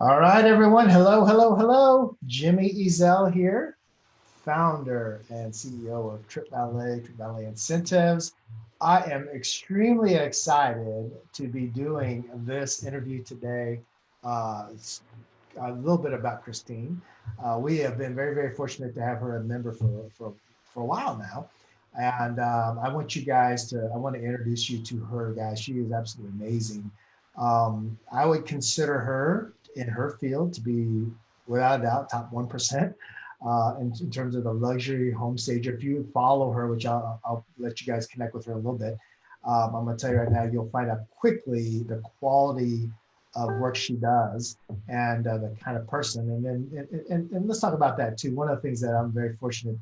All right, everyone. Hello, hello, hello. Jimmy Ezel here, founder and CEO of TripValet Incentives. I am extremely excited to be doing this interview today. It's a little bit about Kristine. We have been very, very fortunate to have her a member for a while now. And I want to introduce you to her, guys. She is absolutely amazing. I would consider her in her field to be, without a doubt, top 1% in terms of the luxury home stager. If you follow her, which I'll let you guys connect with her a little bit, I'm going to tell you right now, you'll find out quickly the quality of work she does and the kind of person. And let's talk about that too. One of the things that I'm very fortunate,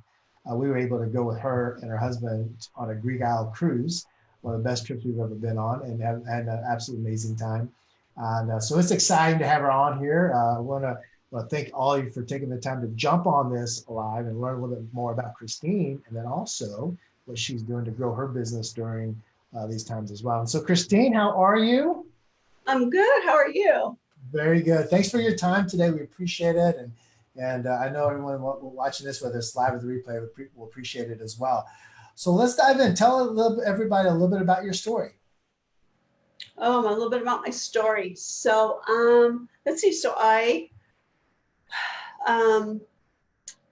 we were able to go with her and her husband on a Greek Isle cruise, one of the best trips we've ever been on, and had an absolutely amazing time. And so it's exciting to have her on here. I want to thank all of you for taking the time to jump on this live and learn a little bit more about Kristine, and then also what she's doing to grow her business during these times as well. And so, Kristine, how are you? I'm good. How are you? Very good. Thanks for your time today. We appreciate it. And I know everyone watching this, whether it's live or the replay, will appreciate it as well. So let's dive in. Tell everybody a little bit about your story. A little bit about my story. So, let's see. So I um,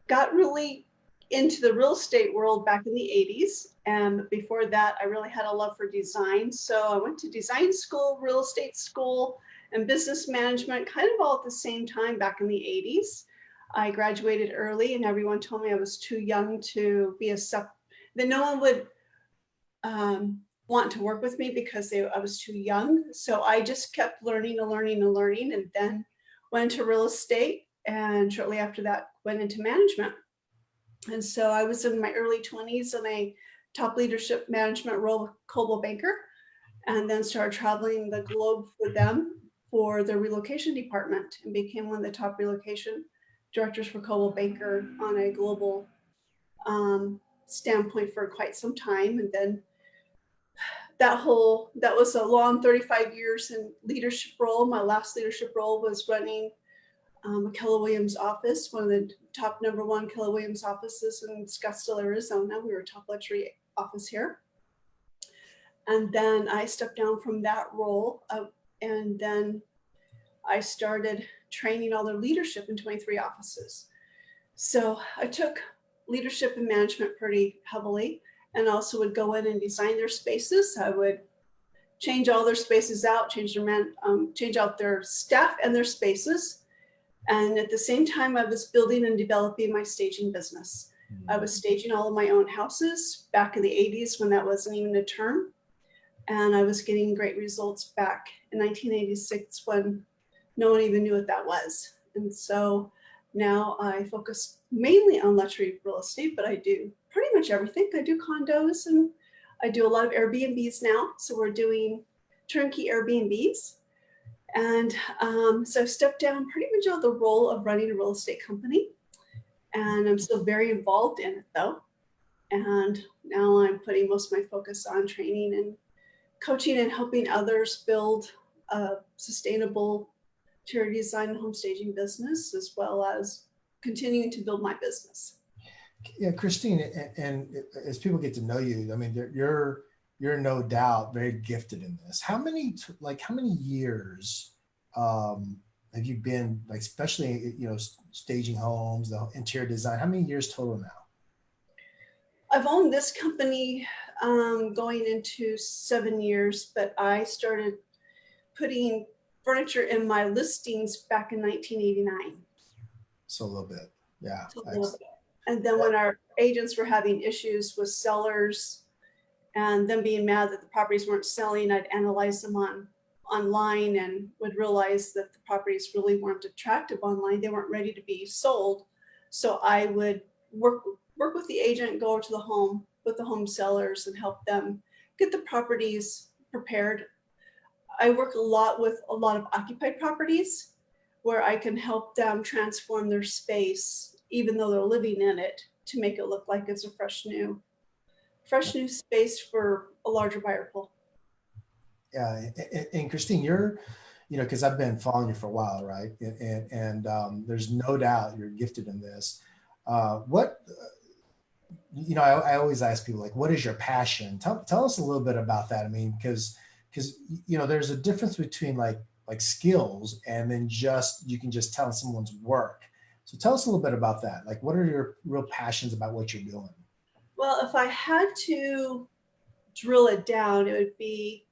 got really into the real estate world back in the 80s. And before that, I really had a love for design. So I went to design school, real estate school, and business management kind of all at the same time back in the 80s. I graduated early and everyone told me I was too young to be that no one would want to work with me because I was too young. So I just kept learning and learning and learning, and then went into real estate. And shortly after that, went into management. And so I was in my early 20s in a top leadership management role with Coldwell Banker, and then started traveling the globe with them for the relocation department and became one of the top relocation directors for Coldwell Banker on a global standpoint for quite some time. And then that was a long 35 years in leadership role. My last leadership role was running a Keller Williams office, one of the top #1 Keller Williams offices in Scottsdale, Arizona. We were a top luxury office here. And then I stepped down from that role, and then I started training all their leadership in 23 offices. So I took leadership and management pretty heavily, and also would go in and design their spaces. I would change all their spaces out, change out their staff and their spaces. And at the same time, I was building and developing my staging business. I was staging all of my own houses back in the 80s when that wasn't even a term. And I was getting great results back in 1986 when no one even knew what that was. And so now I focus mainly on luxury real estate, but I do pretty much everything. I do condos and I do a lot of Airbnbs now. So we're doing turnkey Airbnbs. And so I've stepped down pretty much out of the role of running a real estate company. And I'm still very involved in it though. And now I'm putting most of my focus on training and coaching and helping others build a sustainable interior design and home staging business, as well as continuing to build my business. Yeah, Kristine, and as people get to know you, I mean, you're no doubt very gifted in this. How many years have you been, like, especially, staging homes, the interior design? How many years total now? I've owned this company going into 7 years, but I started putting furniture in my listings back in 1989. So a little bit, yeah. So a little bit. And then when our agents were having issues with sellers and them being mad that the properties weren't selling, I'd analyze them online and would realize that the properties really weren't attractive online. They weren't ready to be sold. So I would work with the agent, go over to the home with the home sellers and help them get the properties prepared. I work a lot with a lot of occupied properties where I can help them transform their space, even though they're living in it, to make it look like it's a fresh new space for a larger buyer pool. Yeah, and Kristine, because I've been following you for a while, right? And there's no doubt you're gifted in this. What I always ask people, like, what is your passion? Tell us a little bit about that. I mean, because there's a difference between like skills and then just you can just tell someone's work. So tell us a little bit about that. Like, what are your real passions about what you're doing? Well, if I had to drill it down, it would be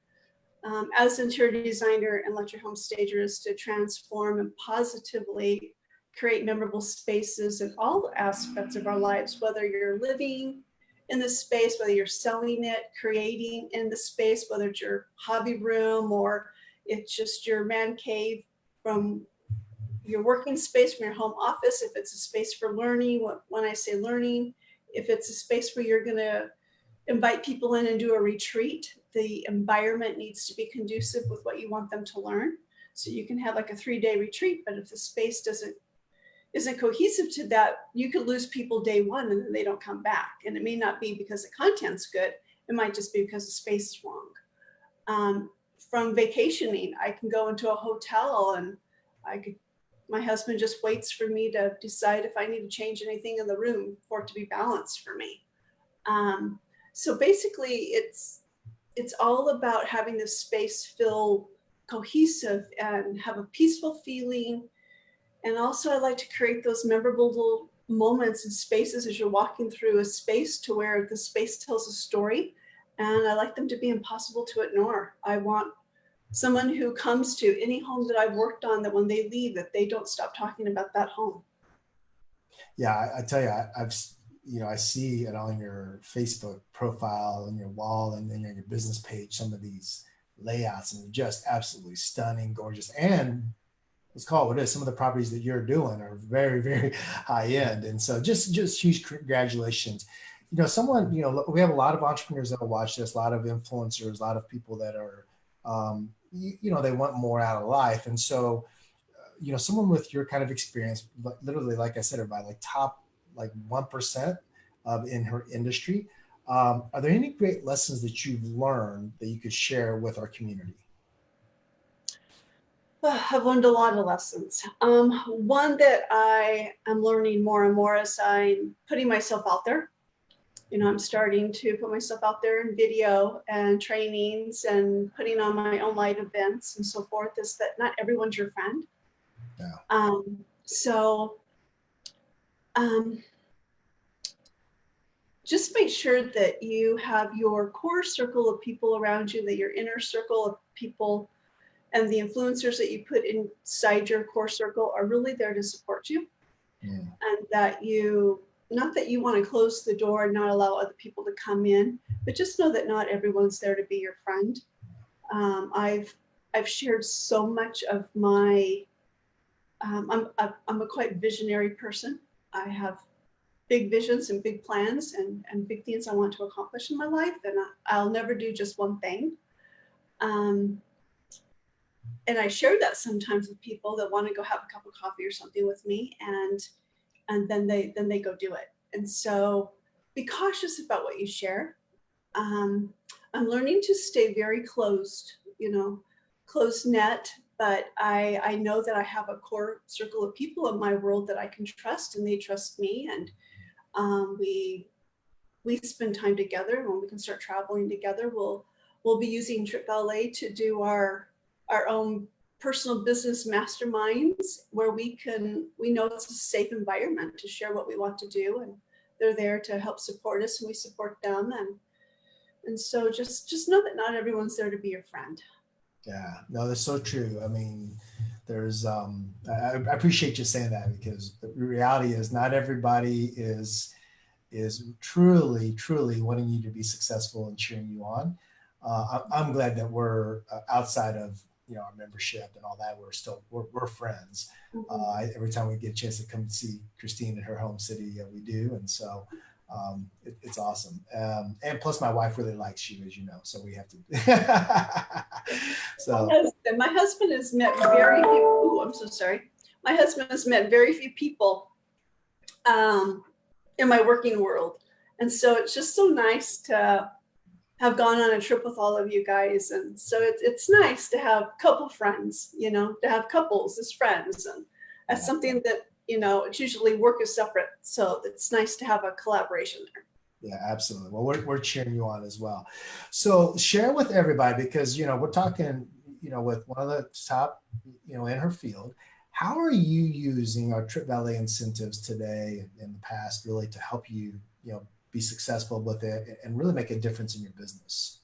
as an interior designer and let your home stager is to transform and positively create memorable spaces in all aspects of our lives, whether you're living in the space, whether you're selling it, creating in the space, whether it's your hobby room or it's just your man cave, from your working space, from your home office, if it's a space for learning. When I say learning, if it's a space where you're going to invite people in and do a retreat, the environment needs to be conducive with what you want them to learn. So you can have like a 3-day retreat, but if the space isn't cohesive to that, you could lose people day one and then they don't come back. And it may not be because the content's good. It might just be because the space is wrong. From vacationing, I can go into a hotel and my husband just waits for me to decide if I need to change anything in the room for it to be balanced for me. So basically, it's all about having the space feel cohesive and have a peaceful feeling. And also, I like to create those memorable little moments and spaces as you're walking through a space to where the space tells a story. And I like them to be impossible to ignore. I want someone who comes to any home that I've worked on, that when they leave, that they don't stop talking about that home. Yeah, I tell you, I see it on your Facebook profile and your wall and then your business page, some of these layouts, and they're just absolutely stunning, gorgeous. And let's call it what it is. Some of the properties that you're doing are very, very high end. And so just huge congratulations. We have a lot of entrepreneurs that will watch this, a lot of influencers, a lot of people that are, they want more out of life. And so, someone with your kind of experience, literally, like I said, are by like top like 1% in her industry. Are there any great lessons that you've learned that you could share with our community? I've learned a lot of lessons. One that I am learning more and more as I'm putting myself out there. I'm starting to put myself out there in video and trainings and putting on my own live events and so forth, is that not everyone's your friend. Yeah. So just make sure that you have your core circle of people around you, that your inner circle of people and the influencers that you put inside your core circle are really there to support you. Mm. And that not that you want to close the door and not allow other people to come in, but just know that not everyone's there to be your friend. I've shared so much of my, I'm a quite visionary person. I have big visions and big plans and big things I want to accomplish in my life. And I'll never do just one thing. And I share that sometimes with people that want to go have a cup of coffee or something with me, and then they go do it. And so be cautious about what you share. I'm learning to stay very closed net, but I know that I have a core circle of people in my world that I can trust, and they trust me, and we spend time together. And when we can start traveling together, we'll be using TripValet to do our own personal business masterminds, where we know it's a safe environment to share what we want to do, and they're there to help support us, and we support them. And so just know that not everyone's there to be your friend. Yeah, no, that's so true. I mean, I appreciate you saying that, because the reality is not everybody is truly wanting you to be successful and cheering you on. I'm glad that we're outside of our membership and all that. We're friends. Mm-hmm. Every time we get a chance to come see Kristine in her home city, we do, and so it's awesome. And plus, my wife really likes you, as you know, so we have to. So My husband has met very few. Oh, I'm so sorry. My husband has met very few people in my working world, and so it's just so nice to have gone on a trip with all of you guys. And so it's nice to have couple friends, to have couples as friends. And that's Yeah. something that, it's usually work is separate. So it's nice to have a collaboration there. Yeah, absolutely. Well, we're cheering you on as well. So share with everybody because we're talking with one of the top in her field. How are you using our TripValet incentives today and in the past really to help you be successful with it and really make a difference in your business?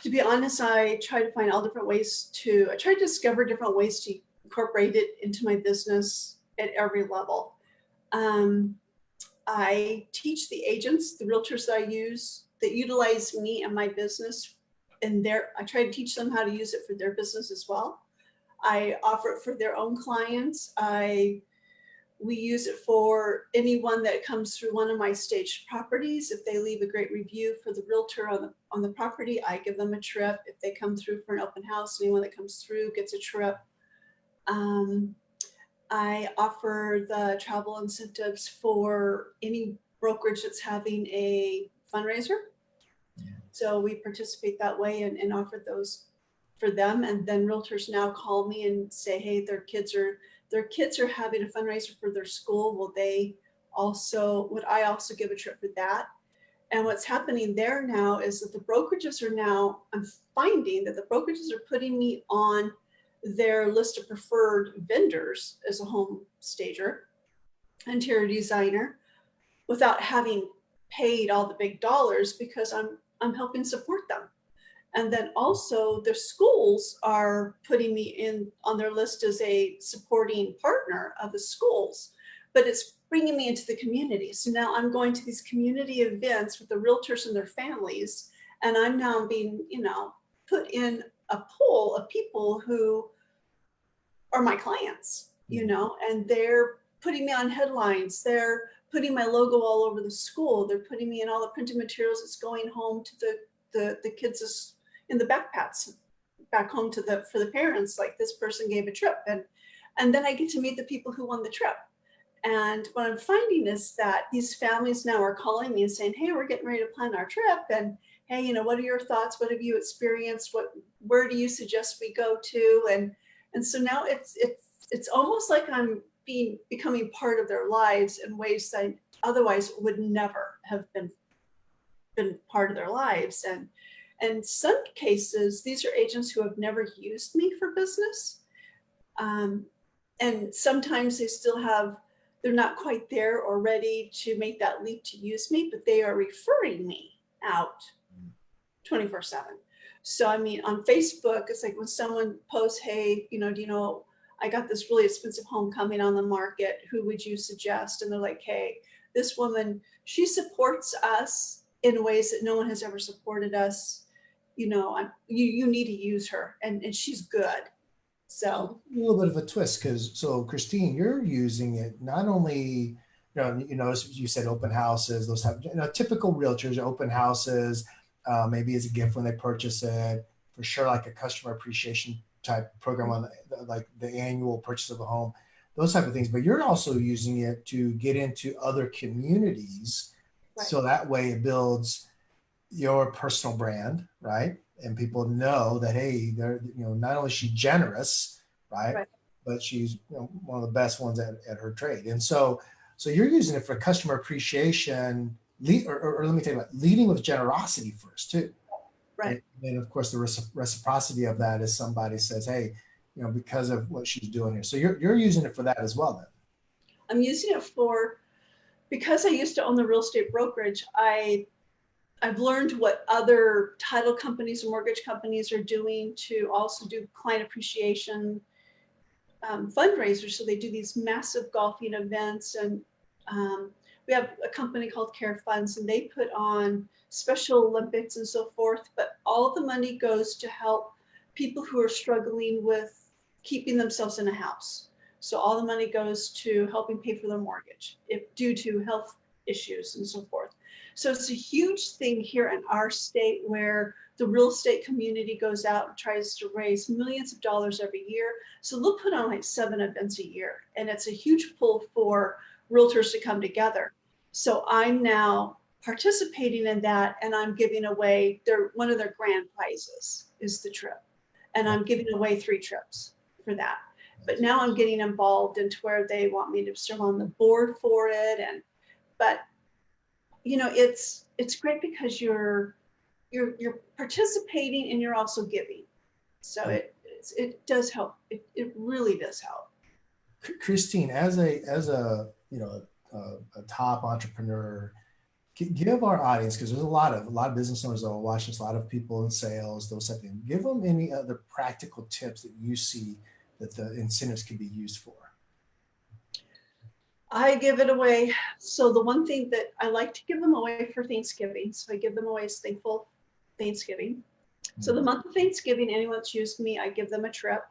To be honest, I try to find all different ways I try to discover different ways to incorporate it into my business at every level. Um, I teach the agents, the realtors that I use that utilize me and my business, and I try to teach them how to use it for their business as well. I offer it for their own clients. We use it for anyone that comes through one of my staged properties. If they leave a great review for the realtor on the property, I give them a trip. If they come through for an open house, anyone that comes through gets a trip. Um, I offer the travel incentives for any brokerage that's having a fundraiser. So we participate that way and offer those for them. And then realtors now call me and say, hey, their kids are having a fundraiser for their school. Would I also give a trip for that? And what's happening there now is that I'm finding that the brokerages are putting me on their list of preferred vendors as a home stager, interior designer, without having paid all the big dollars because I'm helping support them. And then also the schools are putting me in on their list as a supporting partner of the schools, but it's bringing me into the community. So now I'm going to these community events with the realtors and their families, and I'm now being, put in a pool of people who are my clients, and they're putting me on headlines. They're putting my logo all over the school. They're putting me in all the printed materials that's going home to the kids in the backpacks back home for the parents. Like, this person gave a trip, and then I get to meet the people who won the trip. And what I'm finding is that these families now are calling me and saying, hey, we're getting ready to plan our trip, and hey, what are your thoughts? What have you experienced? Where do you suggest we go to? And so now it's almost like I'm becoming part of their lives in ways that I otherwise would never have been part of their lives. And in some cases, these are agents who have never used me for business. And sometimes they're not quite there or ready to make that leap to use me, but they are referring me out 24/7. So, I mean, on Facebook, it's like when someone posts, hey, do you know, I got this really expensive home coming on the market. Who would you suggest? And they're like, hey, this woman, she supports us in ways that no one has ever supported us. You need to use her, and she's good. So A little bit of a twist because Kristine, you're using it not only as you said open houses, those type typical realtors open houses, maybe as a gift when they purchase it, for sure like a customer appreciation type program on like the annual purchase of a home, those type of things. But you're also using it to get into other communities, right, so that way it builds your personal brand, right? And people know that hey, they're not only is she generous, right, right. but she's one of the best ones at her trade. And so you're using it for customer appreciation, or let me tell you about leading with generosity first too. Right. And then of course the reciprocity of that is somebody says, hey, because of what she's doing here. So you're using it for that as well then. I'm using it because I used to own the real estate brokerage. I've learned what other title companies and mortgage companies are doing to also do client appreciation fundraisers. So they do these massive golfing events, and we have a company called Care Funds, and they put on Special Olympics and so forth. But all the money goes to help people who are struggling with keeping themselves in a house. So all the money goes to helping pay for their mortgage if due to health issues and so forth. So it's a huge thing here in our state where the real estate community goes out and tries to raise millions of dollars every year. So they'll put on like 7 events a year, and it's a huge pull for realtors to come together. So I'm now participating in that, and I'm giving away one of their grand prizes is the trip. And I'm giving away 3 trips for that. But now I'm getting involved into where they want me to serve on the board for it. But it's great because you're participating and you're also giving. So it does help. It really does help. Kristine, as a a top entrepreneur, give our audience, because there's a lot of business owners that are watching this, a lot of people in sales, those type of things. Give them any other practical tips that you see that the incentives can be used for. I give it away. So the one thing that I like to give them away for Thanksgiving, so I give them away as thankful Thanksgiving. So the month of Thanksgiving, anyone that's used me, I give them a trip.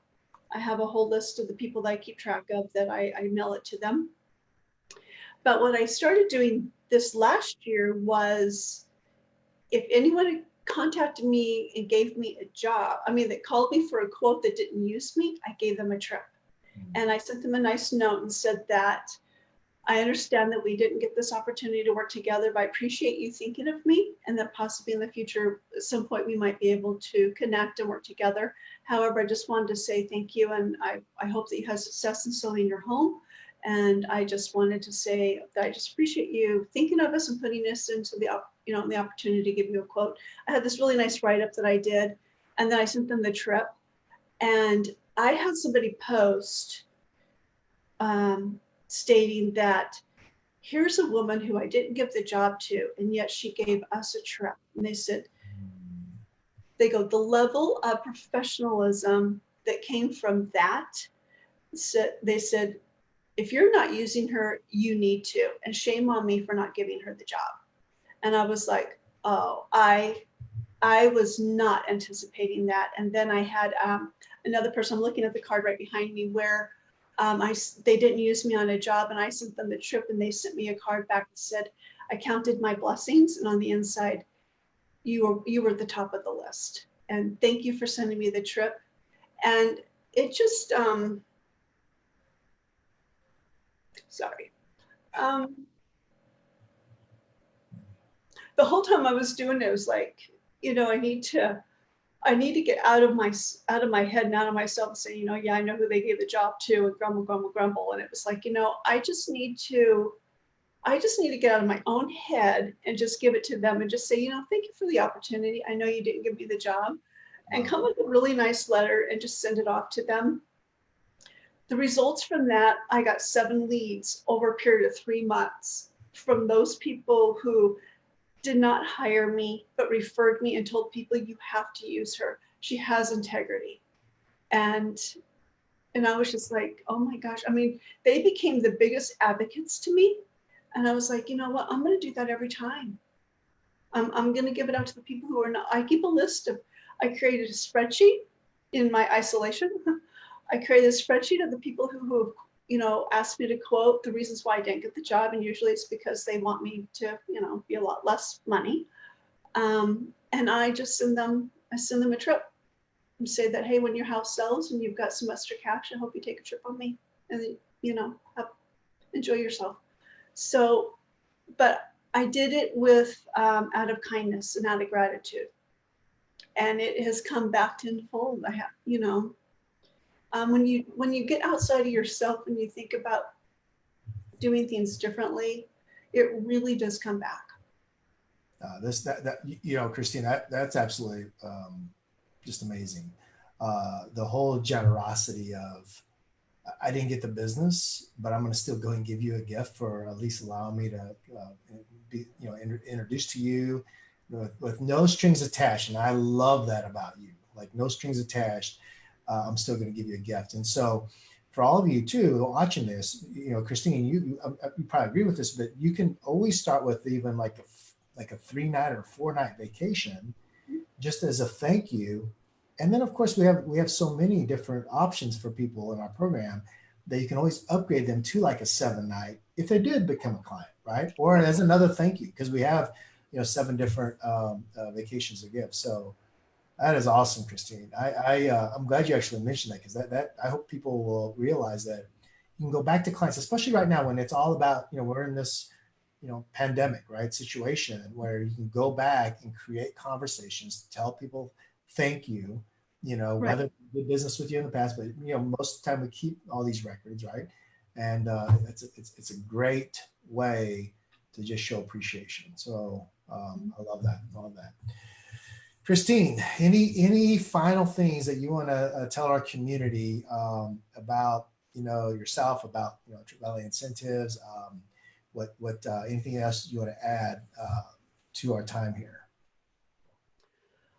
I have a whole list of the people that I keep track of that I mail it to them. But what I started doing this last year was, if anyone contacted me and gave me a job, that called me for a quote that didn't use me, I gave them a trip. And I sent them a nice note and said that I understand that we didn't get this opportunity to work together, but I appreciate you thinking of me, and that possibly in the future, at some point, we might be able to connect and work together. However, I just wanted to say thank you, and I hope that you have success in selling your home. And I just wanted to say that I just appreciate you thinking of us and putting us into the opportunity to give you a quote. I had this really nice write-up that I did, and then I sent them the trip. And I had somebody post stating that here's a woman who I didn't give the job to, and yet she gave us a trip. And they go, the level of professionalism that came from that, they said, if you're not using her, you need to, and shame on me for not giving her the job. And I was like, oh, I was not anticipating that. And then I had another person, I'm looking at the card right behind me, where they didn't use me on a job, and I sent them the trip, and they sent me a card back that said, I counted my blessings, and on the inside, you were at the top of the list. And thank you for sending me the trip. And it just, sorry. The whole time I was doing it, it was like, I need to get out of my head and out of myself and say, yeah, I know who they gave the job to, and grumble. And it was like, I just need to get out of my own head and just give it to them and just say, thank you for the opportunity. I know you didn't give me the job, and come with a really nice letter and just send it off to them. The results from that, I got 7 leads over a period of 3 months from those people who did not hire me, but referred me and told people, you have to use her. She has integrity. And I was just like, oh my gosh. They became the biggest advocates to me. And I was like, you know what? I'm going to do that every time. I'm going to give it out to the people who are not. I keep a list of, I created a spreadsheet in my isolation. I created a spreadsheet of the people who asked me to quote the reasons why I didn't get the job. And usually it's because they want me to, be a lot less money. And I just send them a trip and say that, hey, when your house sells and you've got some extra cash, I hope you take a trip on me and, enjoy yourself. So, but I did it with, out of kindness and out of gratitude. And it has come back tenfold. I have, when you get outside of yourself and you think about doing things differently, it really does come back. Kristine, that's absolutely just amazing. The whole generosity of, I didn't get the business, but I'm going to still go and give you a gift for at least allowing me to be, introduced to you with no strings attached. And I love that about you, like no strings attached. I'm still going to give you a gift. And so for all of you too, watching this, Kristine, you probably agree with this, but you can always start with even like a 3-night or 4-night vacation, just as a thank you. And then of course we have so many different options for people in our program that you can always upgrade them to like a 7-night if they did become a client, right? Or as another thank you, because we have 7 different vacations to give. So that is awesome, Kristine. I'm glad you actually mentioned that, because that I hope people will realize that you can go back to clients, especially right now when it's all about, we're in this pandemic, right, situation where you can go back and create conversations, tell people thank you, Right. whether we did business with you in the past, but most of the time we keep all these records, right? And it's a great way to just show appreciation. So I love that. I love that. Kristine, any final things that you want to tell our community about yourself, about TripValet Incentives, what anything else you want to add to our time here?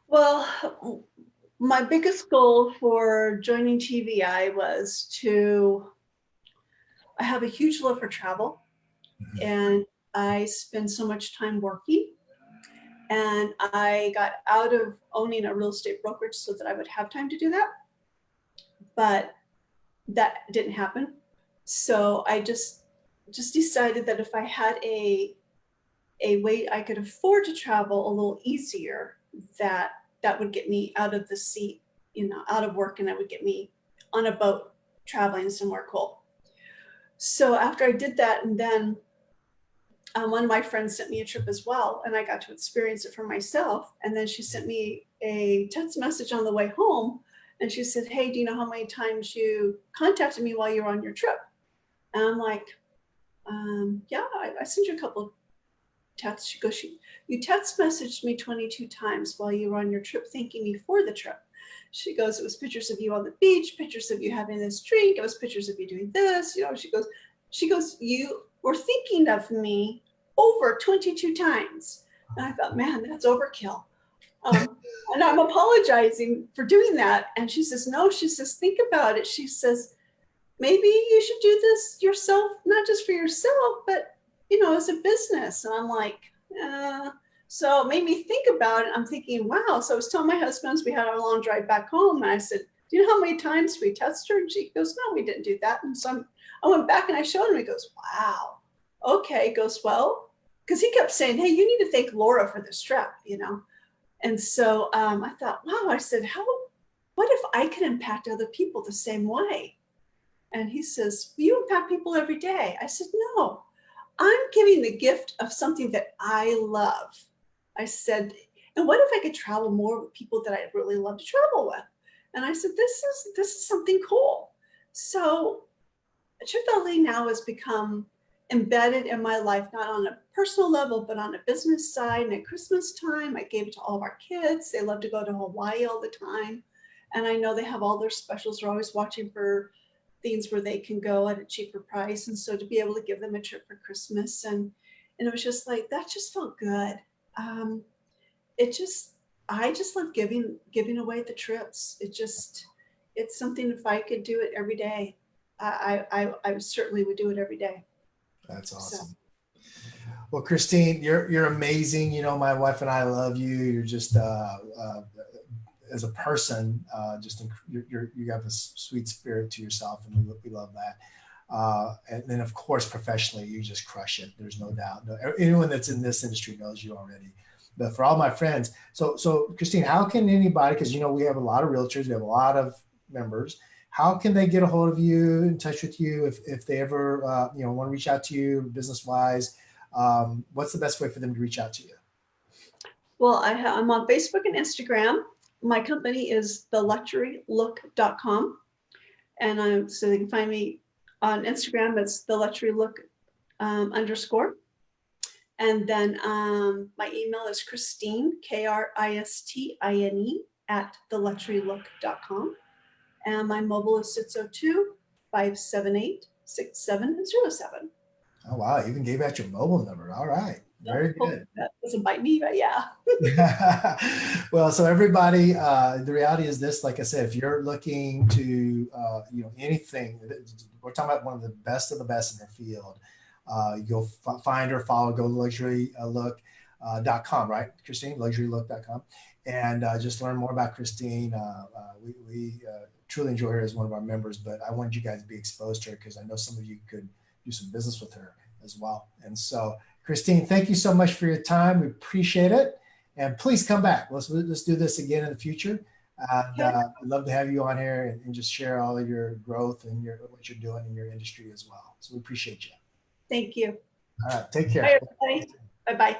Well, my biggest goal for joining TVI was I have a huge love for travel, Mhm. and I spend so much time working. And I got out of owning a real estate brokerage so that I would have time to do that. But that didn't happen. So I just decided that if I had a way I could afford to travel a little easier, that that would get me out of the seat, out of work, and that would get me on a boat traveling somewhere cool. So after I did that, and then one of my friends sent me a trip as well, and I got to experience it for myself. And then she sent me a text message on the way home, and she said, "Hey, do you know how many times you contacted me while you were on your trip?" And I'm like, "Yeah, I sent you a couple of texts." She goes, "You text messaged me 22 times while you were on your trip, thanking me for the trip." She goes, "It was pictures of you on the beach, pictures of you having this drink. It was pictures of you doing this. She goes, you were thinking of me over 22 times." And I thought, man, that's overkill. Um, and I'm apologizing for doing that. And she says, "No," she says, "think about it." She says, "Maybe you should do this yourself, not just for yourself, but as a business." And I'm like, so it made me think about it. I'm thinking, wow. So I was telling my husband as we had our long drive back home, and I said, "Do you know how many times we texted her?" And she goes, "No, we didn't do that." And so I went back and I showed him. He goes, "Wow, okay." He goes, "Well," because he kept saying, "Hey, you need to thank Laura for this trip." And so I thought, wow. I said, what if I could impact other people the same way? And he says, "You impact people every day." I said, "No, I'm giving the gift of something that I love." I said, "And what if I could travel more with people that I really love to travel with?" And I said, this is something cool. So TripValet now has become embedded in my life, not on a personal level, but on a business side. And at Christmas time, I gave it to all of our kids. They love to go to Hawaii all the time. And I know they have all their specials. They're always watching for things where they can go at a cheaper price. And so to be able to give them a trip for Christmas, and it was just like, that just felt good. Um, it just, I just love giving away the trips. It's something. If I could do it every day, I certainly would do it every day. That's So awesome. Well, Kristine, you're amazing. My wife and I love you. You're just as a person, just you have a sweet spirit to yourself, and we love that. And then, of course, professionally, you just crush it. There's no doubt. No, anyone that's in this industry knows you already. But for all my friends, so Kristine, how can anybody? Because we have a lot of realtors, we have a lot of members. How can they get a hold of you, in touch with you, if they ever want to reach out to you business wise? What's the best way for them to reach out to you? well, I'm on Facebook and Instagram. My company is theluxurylook.com. And so they can find me on Instagram. It's theluxurylook _ And then my email is Kristine, Kristine, at theluxurylook.com. And my mobile is 602-578-6707. Oh wow, you even gave out your mobile number. All right, So very hopefully good. that doesn't bite me, but yeah. Well, so everybody, the reality is this, like I said, if you're looking to, anything, we're talking about one of the best in their field. You'll find her, follow, go to luxurylook.com, right, Kristine? Luxurylook.com. And just learn more about Kristine. We truly enjoy her as one of our members, but I wanted you guys to be exposed to her because I know some of you could do some business with her as well. And so, Kristine, thank you so much for your time. We appreciate it. And please come back. Let's do this again in the future. And Okay. I'd love to have you on here and just share all of your growth and what you're doing in your industry as well. So we appreciate you. Thank you. All right. Take care. Bye, everybody. Bye-bye.